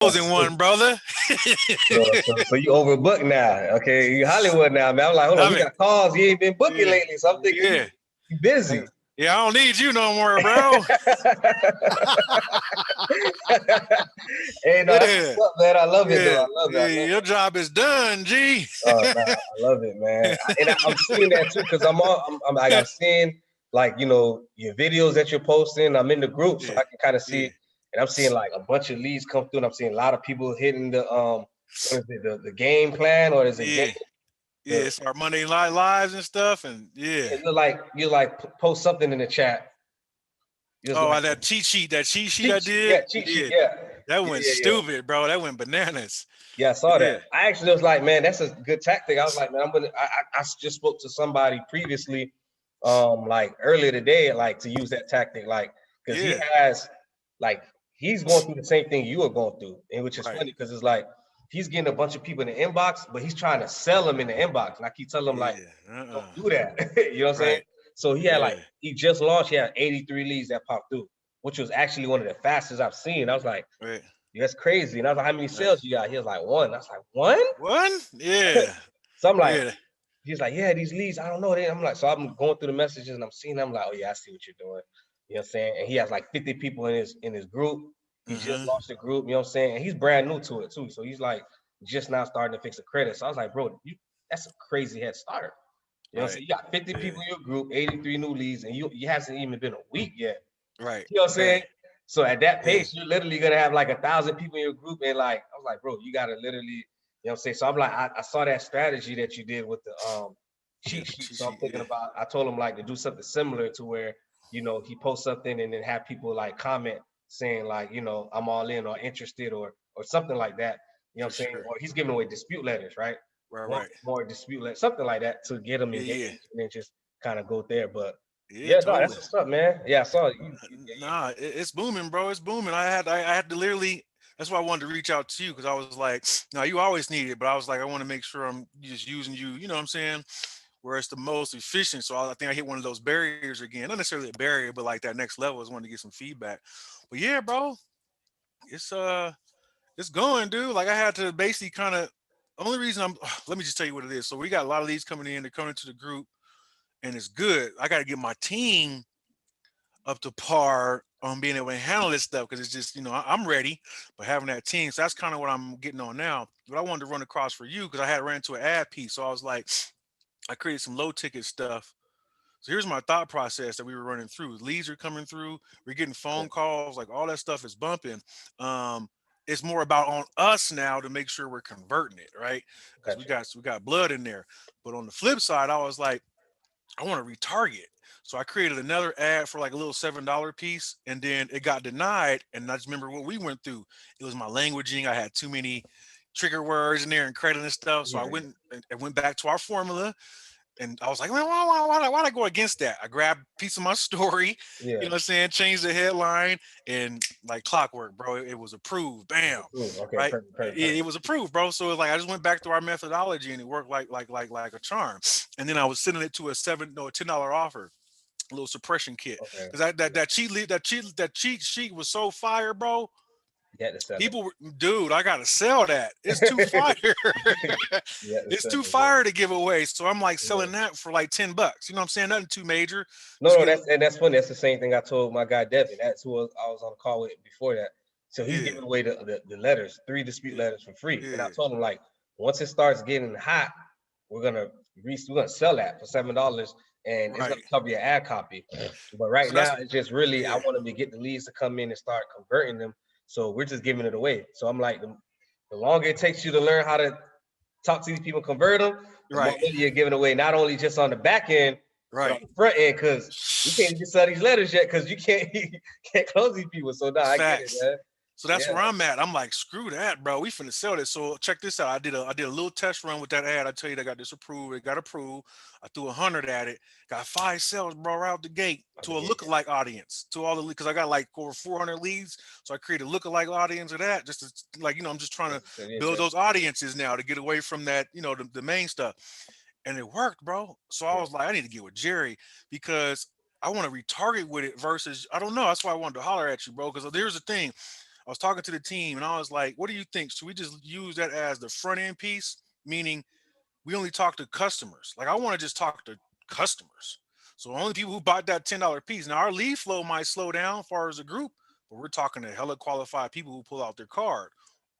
Closing one, brother. So you overbooked now. Okay, you Hollywood now, man. I'm like, hold on, I we mean, got calls. You ain't been booking yeah, lately, so I'm thinking yeah, you busy. yeah. I don't need you no more, bro. Hey, no, that's Yeah, what's up, man. I love it, though. yeah, I love it. I yeah. love Your it. job is done, G. Nah, I love it, man. I'm seeing that too because I'm seeing like your videos that you're posting. I'm in the group, so Yeah, I can kind of yeah, see, and I'm seeing like a bunch of leads come through, and I'm seeing a lot of people hitting the what is it, the game plan, or is it game yeah, yeah. the It's our Monday Night Lives and stuff, and yeah. yeah, you post something in the chat. Just Oh, like that cheat sheet I cheat sheet, yeah, did. cheat sheet, Yeah, yeah, that yeah, went yeah, yeah. stupid, bro. That went bananas. Yeah, I saw Yeah, that. I actually was like, man, that's a good tactic. I was like, man, I just spoke to somebody previously, like earlier today, like to use that tactic, like, because yeah. like, he's going through the same thing you are going through, and which is Right. funny because it's like he's getting a bunch of people in the inbox, but he's trying to sell them in the inbox. And I keep telling him, like, Yeah. don't do that. You know what I'm saying? Right. So Yeah. he just launched, he had 83 leads that popped through, which was actually one of the fastest I've seen. I was like, Right. yeah, that's crazy. And I was like, how many Right. sales you got? He was like, one. I was like, one? One? Yeah. So I'm like, Yeah. he's like, yeah, these leads, I don't know. I'm like, so I'm going through the messages and I'm seeing them. I'm like, oh yeah, I see what you're doing. You know what I'm saying? And he has like 50 people in his group. He just Uh-huh. launched a group, you know what I'm saying? And he's brand new to it too. So he's like just now starting to fix the credit. So I was like, bro, that's a crazy head start. You know what I'm Right. saying? You got 50 Yeah. people in your group, 83 new leads, and you hasn't even been a week yet. Right. You know what I'm Right. saying? So at that Yeah. pace, you're literally gonna have like 1,000 people in your group, and like I was like, bro, you gotta literally, you know what I'm saying? So I'm like, I saw that strategy that you did with the Yeah. cheat The sheet. cheat So I'm sheet. thinking Yeah. about, I told him like to do something similar to where he posts something and then have people like comment saying like, I'm all in or interested or something like that. You know what For I'm saying? sure. Or he's giving away dispute letters, right? Right. One Right. more dispute letter, something like that to get them Yeah. engaged Yeah. and then just kind of go there. But Yeah. yeah, no, that's Totally. what's up, man. Yeah, I saw it. Nah, it's booming, bro. It's booming. I had to literally. That's why I wanted to reach out to you because I was like, no, you always need it, but I was like, I want to make sure I'm just using you. You know what I'm saying? Where it's the most efficient. So I think I hit one of those barriers again. Not necessarily a barrier, but like that next level is wanting to get some feedback. But yeah, bro, it's it's going, dude. Like I had to basically kind of. Only reason I'm. Let me just tell you what it is. So we got a lot of these coming in. They're coming into the group, and it's good. I got to get my team up to par on being able to handle this stuff because it's just I'm ready, but having that team. So that's kind of what I'm getting on now. But I wanted to run across for you because I had ran into an ad piece. So I was like, I created some low ticket stuff. So here's my thought process that we were running through. Leads are coming through. We're getting phone calls. Like all that stuff is bumping. Um, it's more about on us now to make sure we're converting it, right? Because Gotcha. we got blood in there. But on the flip side, I was like, I want to retarget. So I created another ad for like a little $7 piece, and then it got denied. And I just remember what we went through. It was my languaging. I had too many trigger words in there and credit and stuff. So I Yeah, went and went back to our formula, and I was like, man, why'd I go against that? I grabbed a piece of my story, yeah. you know what I'm saying? Changed the headline and like clockwork, bro. It was approved. It's Bam. approved. Okay, Right. perfect, perfect, It perfect. was approved, bro. So like I just went back to our methodology and it worked like a charm. And then I was sending it to a $10 offer, a little suppression kit. Okay. Because that cheat sheet was so fire, bro. You had to sell People were, dude, I gotta sell that. It's too fire. it. You had to It's sell too it. Yeah. fire to give away. So I'm like Yeah. selling that for like $10. You know what I'm saying? Nothing too major. No, Just no, get that's funny. That's the same thing I told my guy Devin. That's who I was on the call with before that. So he's yeah, giving away the letters, 3 dispute yeah, letters for free. And I yeah. told him like once it starts getting hot, we're gonna sell that for $7 and it's gonna Right. cover your ad copy. But right So that's now it's just really I yeah. want him to get the leads to come in and start converting them. So we're just giving it away. So I'm like the longer it takes you to learn how to talk to these people, convert them, the more Right. money you're giving away, not only just on the back end, but on Right. the front end, because you can't even sell these letters yet because you can't you can't close these people. So no, I get it, Facts. man. So that's Yeah, where I'm at. I'm like, screw that, bro. We finna sell this. So check this out. I did a little test run with that ad. I tell you, that got disapproved. It got approved. I threw 100 at it. Got 5 sales, bro, right out the gate out the to a gate. lookalike audience. To all the because I got like over 400 leads. So I created a lookalike audience of that. Just to, like I'm just trying to Yeah, build those audiences now to get away from that, the main stuff. And it worked, bro. So I yeah, was like, I need to get with Jerry because I want to retarget with it versus I don't know. That's why I wanted to holler at you, bro. Because here's the thing. I was talking to the team and I was like, what do you think? Should we just use that as the front end piece? Meaning we only talk to customers. Like I want to just talk to customers. So only people who bought that $10 piece. Now our lead flow might slow down as far as a group, but we're talking to hella qualified people who pull out their card.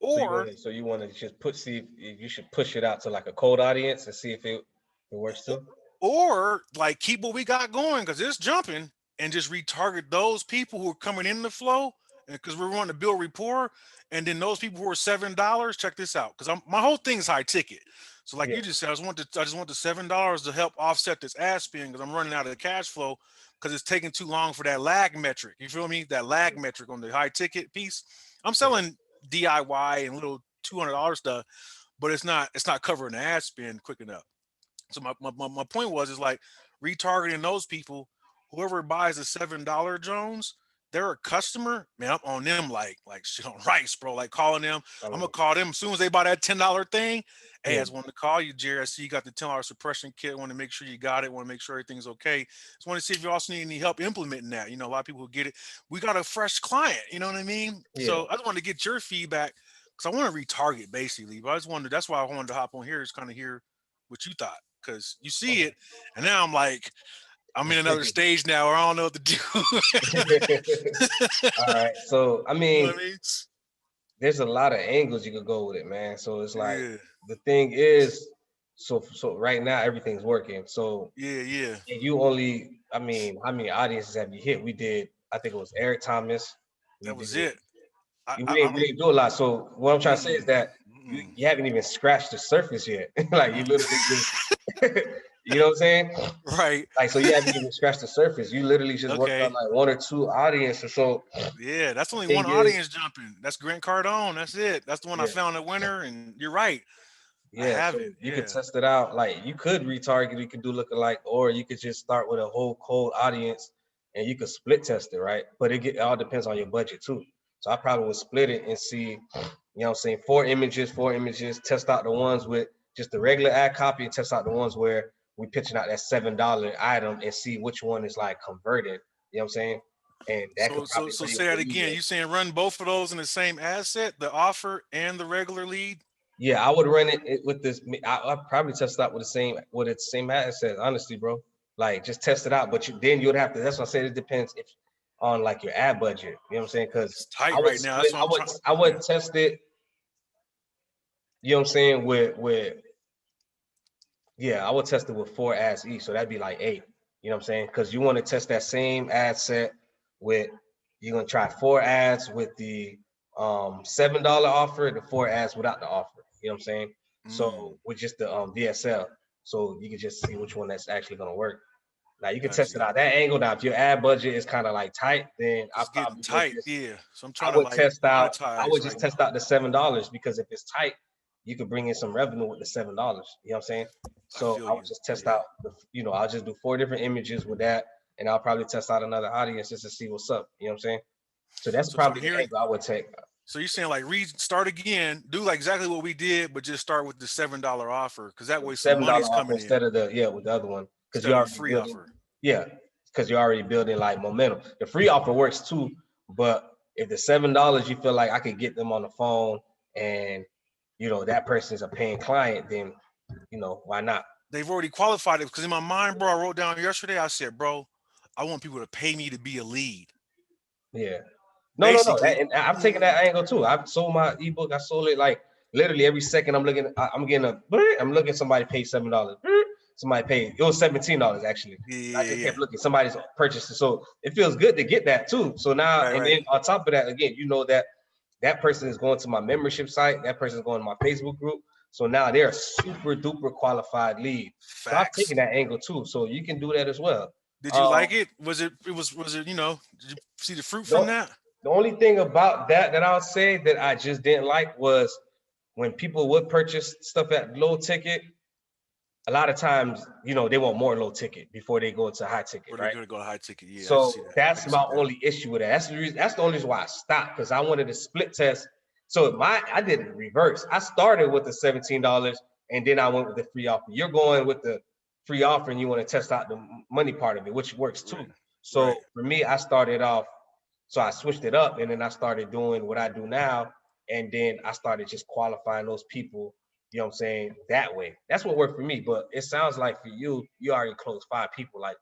Or So you want to just see if you should push it out to like a cold audience and see if it works too. or like keep what we got going because it's jumping and just retarget those people who are coming in the flow because we're wanting to build rapport. And then those people who are $7, check this out because my whole thing is high ticket. So like Yeah, you just said, I just want the $7 to help offset this ad spend because I'm running out of the cash flow because it's taking too long for that lag metric. You feel me? That lag metric on the high ticket piece. I'm yeah. selling DIY and little $200 stuff, but it's not covering the ad spend quick enough. So my point was is like retargeting those people, whoever buys the $7 Jones, they're a customer. Man, I'm on them like shit on rice, bro. Like calling them. I I'm gonna mean, call them as soon as they buy that $10 thing. Hey, I yeah, just wanted to call you, Jerry. I see you got the $10 suppression kit. Want to make sure you got it. Want to make sure everything's okay. Just want to see if you also need any help implementing that. You know, a lot of people who get it. We got a fresh client. You know what I mean? yeah. So I just wanted to get your feedback because I want to retarget basically. But I just wanted. That's why I wanted to hop on here is kind of hear what you thought because you see Okay. it, and now I'm like, I'm in another stage now where I don't know what to do. All right. So I You know mean, what I mean? there's a lot of angles you could go with it, man. So it's like Yeah, the thing is, so right now everything's working. So yeah, yeah. and you only, I mean, how many audiences have you hit? We did, I think it was Eric Thomas. We That was did. it. I, We I, didn't, I'm. we didn't do a lot. So what I'm trying to say is Mm, that mm, you haven't even scratched the surface yet. Like you mm. literally just, you know what I'm saying? Right. Like so you haven't even scratched the surface. You literally just worked on Okay. like one or two audiences. So Yeah, that's the only thing one is, audience jumping. That's Grant Cardone. That's it. That's the one I yeah. found a winner, and you're right. I Yeah, have so it. you could Yeah. test it out. Like you could retarget, you could do lookalike, or you could just start with a whole cold audience and you could split test it, right? But it all depends on your budget too. So I probably would split it and see, you know what I'm saying, four images, test out the ones with just the regular ad copy and test out the ones where we pitching out that $7 item and see which one is like converted. You know what I'm saying? And that So could so probably so bring say up that the lead again. rate. You saying run both of those in the same asset, the offer and the regular lead? Yeah, I would run it with this. I'd probably test it out with its same asset. Honestly, bro, like just test it out. But then you would have to. That's what I said. It depends if on like your ad budget. You know what I'm saying? Because It's tight I would right now. That's split. what I'm trying. I Yeah. would test it. You know what I'm saying? With yeah, I would test it with 4 ads each. So that'd be like 8. You know what I'm saying? Because you want to test that same ad set with, you're gonna try 4 ads with the $7 offer, the 4 ads without the offer. You know what I'm saying? Mm, So with just the VSL. So you can just see which one that's actually gonna work. Now you can got test you. it out that angle. Now if your ad budget is kind of like tight, then It's getting tight. Yeah. So I'm I trying to would like test out. I monetize would right just now. test out the $7 because if it's tight, you could bring in some revenue with the $7. You know what I'm saying? I So feel I would you. just test Yeah. out I'll just do 4 different images with that, and I'll probably test out another audience just to see what's up. You know what I'm saying? So that's So if I'm probably the hearing, angle I would take. so you're saying like restart again, do like exactly what we did, but just start with the $7 offer because that With way the some $7 money's offer coming in instead of with the other one because instead you're of the already free building. offer. Yeah, because you're already building like momentum. The free offer works too, but if the $7 you feel like I could get them on the phone and that person is a paying client, then why not? They've already qualified it because in my mind, bro, I wrote down yesterday. I said, bro, I want people to pay me to be a lead. Yeah. No. Basically, And I've taken that angle too. I've sold my ebook. I sold it like literally every second. I'm getting I'm looking. Somebody paid $7. Somebody paid. It was $17 actually. yeah, I yeah, just yeah. kept looking. Somebody's purchased it, so it feels good to get that too. So now, Right, and right. then on top of that, again, that person is going to my membership site. That person is going to my Facebook group. So now they're a super duper qualified lead. So I've Facts. taken that angle too. So you can do that as well. Did you Um, like it? Was it, did you see the fruit from the, that? the only thing about that I would say that I just didn't like was when people would purchase stuff at low ticket. A lot of times, they want more low ticket before they go into high ticket, Or they're right? gonna go to high ticket? Yeah, I can see So that. I that's can see my that. only issue with that. That's the reason. That's the only reason why I stopped because I wanted to split test. So I did it reverse. I started with the $17 and then I went with the free offer. You're going with the free offer and you want to test out the money part of it, which works Right. too. Right. So for me, I started off So I switched it up, and then I started doing what I do now. And then I started just qualifying those people, you know what I'm saying, that way. That's what worked for me. But it sounds like for you, you already closed 5 people. Like,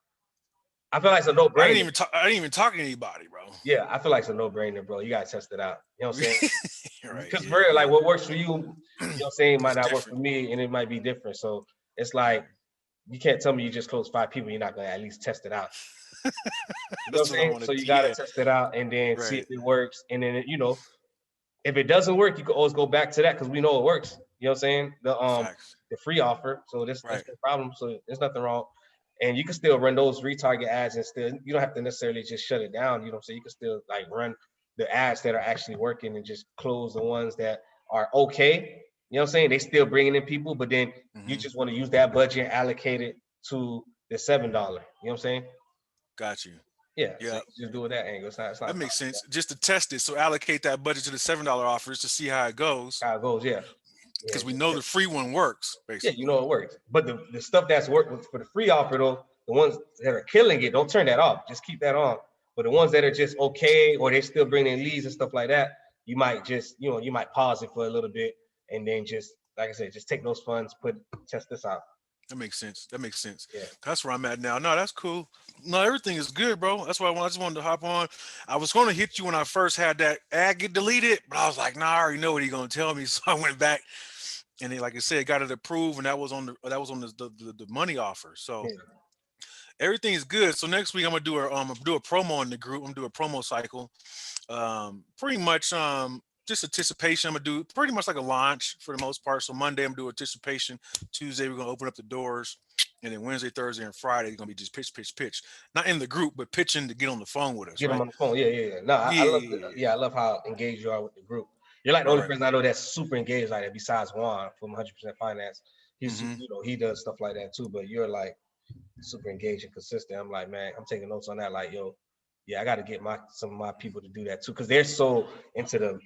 I feel like it's a no-brainer. I didn't even talk to anybody, bro. Yeah, I feel like it's a no-brainer, bro. You gotta test it out. You know what I'm saying? Right. Because Yeah. for real, Yeah. like what works for you, you know what I'm saying, might It's not work for different. me, and it might be different. So it's like you can't tell me you just closed 5 people, you're not gonna at least test it out. You know what That's I'm what I saying? So wanted you to. gotta Yeah. test it out and then see if Right. it works. And then if it doesn't work, you can always go back to that because we know it works. You know what I'm saying? Facts. The free offer. So that's Right. no problem. So there's nothing wrong. And you can still run those retarget ads and still you don't have to necessarily just shut it down. You know what I'm saying? You can still like run the ads that are actually working and just close the ones that are okay. You know what I'm saying? They still bringing in people, but then you Mm-hmm. just want to use that budget and allocate it to the $7. You know what I'm saying? Got you. Yeah. So Yeah. you just do it that angle. It's not a That makes problem. sense. Just to test it. So allocate that budget to the $7 offers to see how it goes. How it goes, yeah. Yeah, Because we just know the free one works, yeah, you basically. know it works. But the stuff that's working for the free offer though, the ones that are killing it, don't turn that off. Just keep that on. But the ones that are just okay or they still bring in leads and stuff like that, you might just, you might pause it for a little bit and then just, like I said, just take those funds, test this out. That makes sense. That makes sense. Yeah. That's where I'm at now. No, that's cool. No, everything is good, bro. That's why I just wanted to hop on. I was going to hit you when I first had that ad get deleted, but I was like, nah, I already know what he's going to tell me. So I went back and then, like I said, got it approved, and that was on the money offer. So Yeah. everything is good. So next week I'm gonna do a promo in the group. I'm gonna do a promo cycle. Pretty much just anticipation. I'm gonna do pretty much like a launch for the most part. So Monday I'm gonna do anticipation. Tuesday we're gonna open up the doors, and then Wednesday, Thursday, and Friday it's gonna be just pitch, pitch, pitch. Not in the group, but pitching to get on the phone with us, Get them right? on the phone. Yeah, yeah, yeah. No, I Yeah, love yeah, the, yeah, yeah. yeah, I love how engaged you are with the group. You're like the Right, only right. person I know that's super engaged like that besides Juan from 100% Finance. He's, Mm-hmm. he does stuff like that too, but you're like super engaged and consistent. I'm like, man, I'm taking notes on that. Like, yo, yeah, I got to get some of my people to do that too, because they're so into the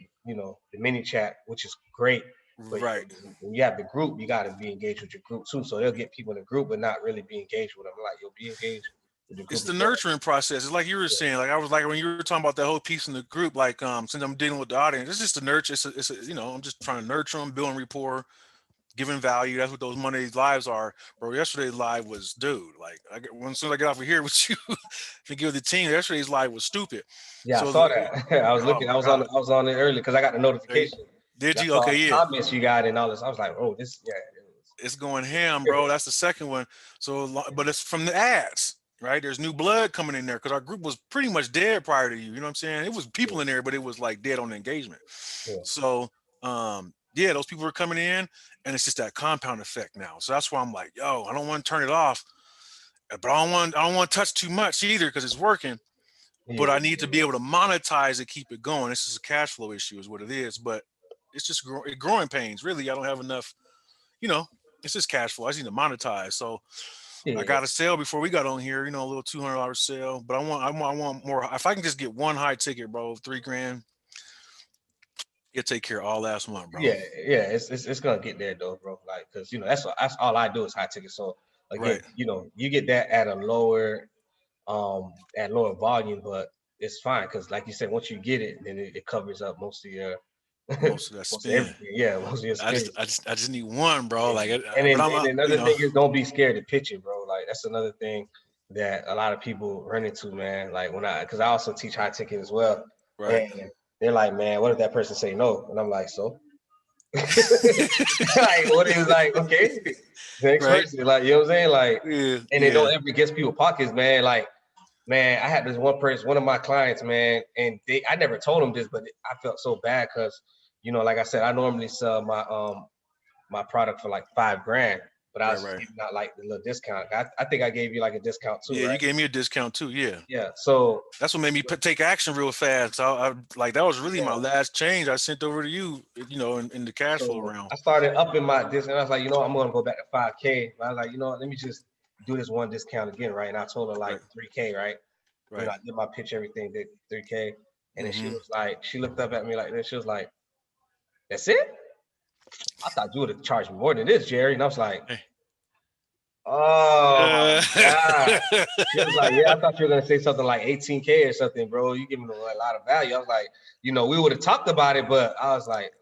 mini chat, which is great. But Right. when you have the group, you got to be engaged with your group too. So they'll get people in the group, but not really be engaged with them. Like, you'll be engaged with the It's group the as well. nurturing process. It's like you were Yeah, saying. Like I was like when you were talking about that whole piece in the group. Like since I'm dealing with the audience, it's just the nurture. I'm just trying to nurture them, building rapport, giving value. That's what those Mondays lives are, bro. Yesterday's live was, dude. Like, as soon as I get off of here with you, to give the team, yesterday's live was stupid. yeah, I So, saw that. I was oh looking. my god, I was on it early because I got the There- notification. did And I you? saw Okay, the yeah, comments you got and all this. I was like, oh, this, yeah. it's going ham, bro. That's the second one. So, but it's from the ads. Right, there's new blood coming in there because our group was pretty much dead prior to you. You know what I'm saying? It was Yeah, people in there, but it was like dead on engagement. yeah, So, yeah, those people are coming in, and it's just that compound effect now. So that's why I'm like, yo, I don't want to turn it off, but I don't want to touch too much either because it's working. But yeah, I need to be able to monetize it, keep it going. This is a cash flow issue, is what it is. But it's just growing pains. Really, I don't have enough. You know, it's just cash flow. I just need to monetize. So I yeah. got a sale before we got on here. A little $200 sale. But I want more. If I can just get one high ticket, bro, 3 grand, it'll take care of all last month, bro. Yeah. It's gonna get there though, bro. Like, cause that's all I do is high ticket. So again, Right. you get that at a lower volume, but it's fine because like you said, once you get it, then it covers up most of your Most of that most of spin. everything. Yeah, most of your I just, spend. I just, I just need one, bro. Yeah. Like, And but then I'm, another thing is don't be scared to pitch it, bro. Like that's another thing that a lot of people run into, man. Like because I also teach high ticket as well, right, and they're like, man, what if that person say no? And I'm like, so like what is like, okay, next right. person, like you know what I'm saying? Like, Yeah, and it yeah. don't ever get people pockets, man. Like, man, I had this one of my clients, man, and I never told them this, but I felt so bad because, like I said, I normally sell my product for like 5 grand, but I Right, was just right. giving out like a little discount. I think I gave you like a discount too, Yeah, you right? gave me a discount too. Yeah. Yeah. So That's what made me take action real fast. I like that was really my yeah. last change I sent over to you, in the cash flow So round. I started upping my discount. I was like, I'm gonna go back to 5K. But I was like, let me just do this one discount again, right? And I told her like Right, 3K, right? right. I did my pitch, everything, did 3K. And then Mm-hmm. she looked up at me like this. She was like, that's it? I thought you would have charged me more than this, Jerry. And I was like, Hey, Oh Uh, my God. She was like, yeah, I thought you were gonna say something like 18K or something, bro. You giving them a lot of value. I was like, we would have talked about it, but I was like,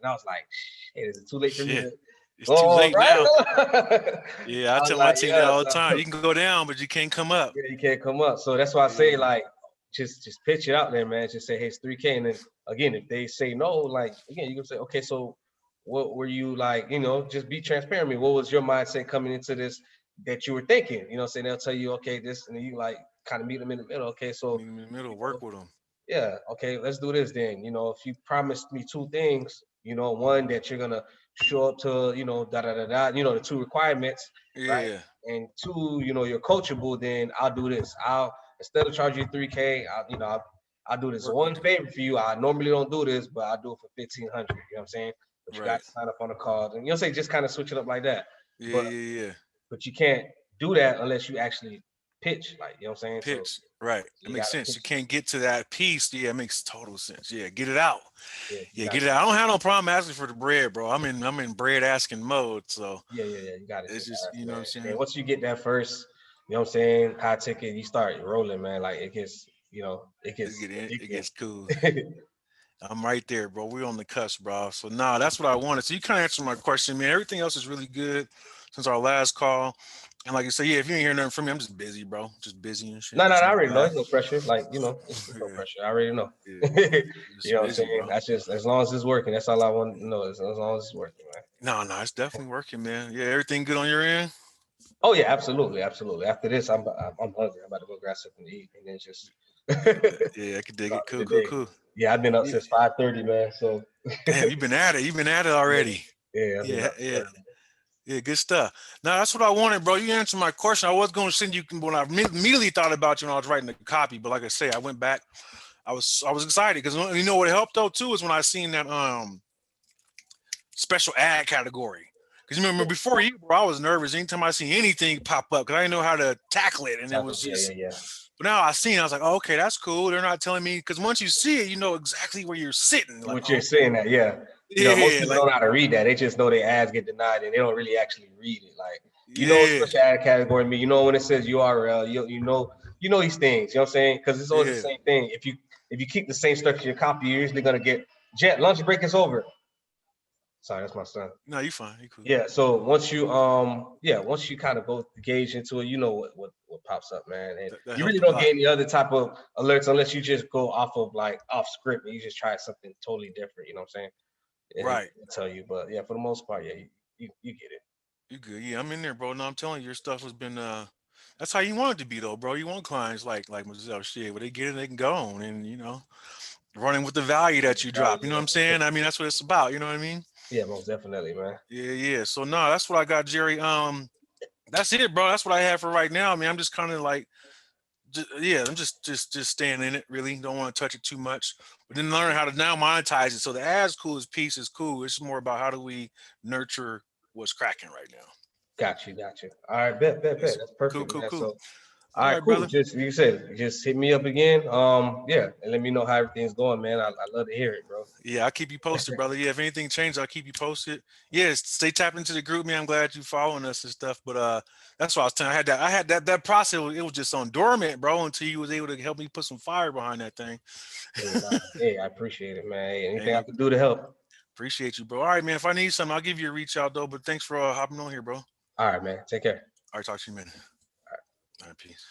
shit, is it too late for me Shit, to it's go too on, late right? now. Yeah, I I was tell my like, team that yeah, all the so time. You can go down, but you can't come up. yeah, you can't come up. So that's why I say, Yeah, like, just pitch it out there, man. Just say, hey, it's 3K. And then again, if they say no, like again, you can say, okay, so what were you like, just be transparent with me. What was your mindset coming into this that you were thinking? Saying they'll tell you, okay, this, and you like kind of meet them in the middle. Okay, so meet 'em in the middle, you work with them. yeah, okay, let's do this then. If you promised me two things, one that you're gonna show up to, da da da da, the two requirements, right? Yeah, And two, you're coachable, then I'll do this. I'll instead of charging you 3K, I'll do this work with one them. favor for you. I normally don't do this, but I'll do it for 1,500. You know what I'm saying? But you got Right. to sign up on the call, and say just kind of switch it up like that. Yeah, But yeah, yeah. you can't do that unless you actually pitch, like what I'm saying. So Pitch. Right. It you makes gotta sense. You pitch. can't get to that piece. Yeah, it makes total sense. Yeah, get it out. Yeah, you Yeah, got get it out. I don't have no problem asking for the bread, bro. I'm in bread asking mode. So yeah. You got to it's just just, ask, you know what I'm man. And saying? once you get that first, what I'm saying, high ticket, you start rolling, man. Like it It gets get in, it addicting. gets cool. I'm right there, bro. We're on the cusp, bro. So nah, that's what I wanted. So you kind of answered my question, man. Everything else is really good since our last call. And like I said, yeah, if you ain't hear nothing from me, I'm just busy, bro. Just busy and shit. No, Just I on the already know. grind. There's no pressure. Like it's no Yeah, pressure. I already know. yeah. You Just know what I'm busy, saying? bro. That's just as long as it's working. That's all I want to know. As long as it's working, man. No, no, it's definitely working, man. Yeah, everything good on your end? Oh yeah, absolutely, absolutely. After this, I'm hungry. I'm about to go grab something to eat, and then just Yeah, I could dig start it. Cool, the cool, day. cool. Yeah, I've been up Yeah. since 5:30, man. So Damn, you've been at it. You've been at it yeah, already. yeah, I've been Yeah, up yeah, early. yeah. Good stuff. Now that's what I wanted, bro. You answered my question. I was going to send you when I immediately thought about you when I was writing the copy, but like I say, I went back. I was excited because you know what helped though too is when I seen that special ad category. Because you remember before you, bro, I was nervous anytime I see anything pop up because I didn't know how to tackle it, and it was Yeah, just. yeah. But now I seen, I was like, oh, okay, that's cool. They're not telling me because once you see it, you know exactly where you're sitting. Like, What oh, you're okay, saying that, yeah. Most yeah, people like, don't know how to read that. They just know their ads get denied and they don't really actually read it. Like, what yeah, special ad category mean. When it says URL, you know these things, you know what I'm saying? Because it's always the yeah. same thing. If you keep the same structure of your copy, you're usually gonna get Jet, lunch break is over. Sorry, that's my son. No, you fine. You cool. Yeah, so once you kind of go gauge into it, you know what pops up, man. And That you really helped a don't lot. get any other type of alerts unless you just go off of like off script and you just try something totally different, you know what I'm saying? And Right. it'll tell you. But yeah, for the most part, yeah, you get it. You good. Yeah, I'm in there, bro. No, I'm telling you, your stuff has been that's how you want it to be though, bro. You want clients like myself, shit, where they get it, they can go on and running with the value that you drop. You know what I'm saying? I mean, that's what it's about, you know what I mean? Yeah, most definitely, man. Yeah, yeah. So no, that's what I got, Jerry. That's it, bro. That's what I have for right now. I mean, I'm just kind of like yeah, I'm just staying in it. Really, don't want to touch it too much. But then learn how to now monetize it. So the as cool as piece is cool. It's more about how do we nurture what's cracking right now. Got you. All right, bet. Yes. That's Cool, perfect, cool, man. cool. So, all All right, right, cool. brother. Just you said, just hit me up again. Yeah, and let me know how everything's going, man. I love to hear it, bro. Yeah, I'll keep you posted, brother. Yeah, if anything changes, I'll keep you posted. Yeah, stay tapped into the group, man. I'm glad you following us and stuff. But that's what I was telling. I had that process. It was just on dormant, bro, until you was able to help me put some fire behind that thing. Hey, nah, hey, I appreciate it, man. Hey, anything I Hey, can do to help. appreciate you, bro. All right, man. If I need something, I'll give you a reach out though. But thanks for hopping on here, bro. All All right, man. Take care. right, talk to you in a minute. All right, peace.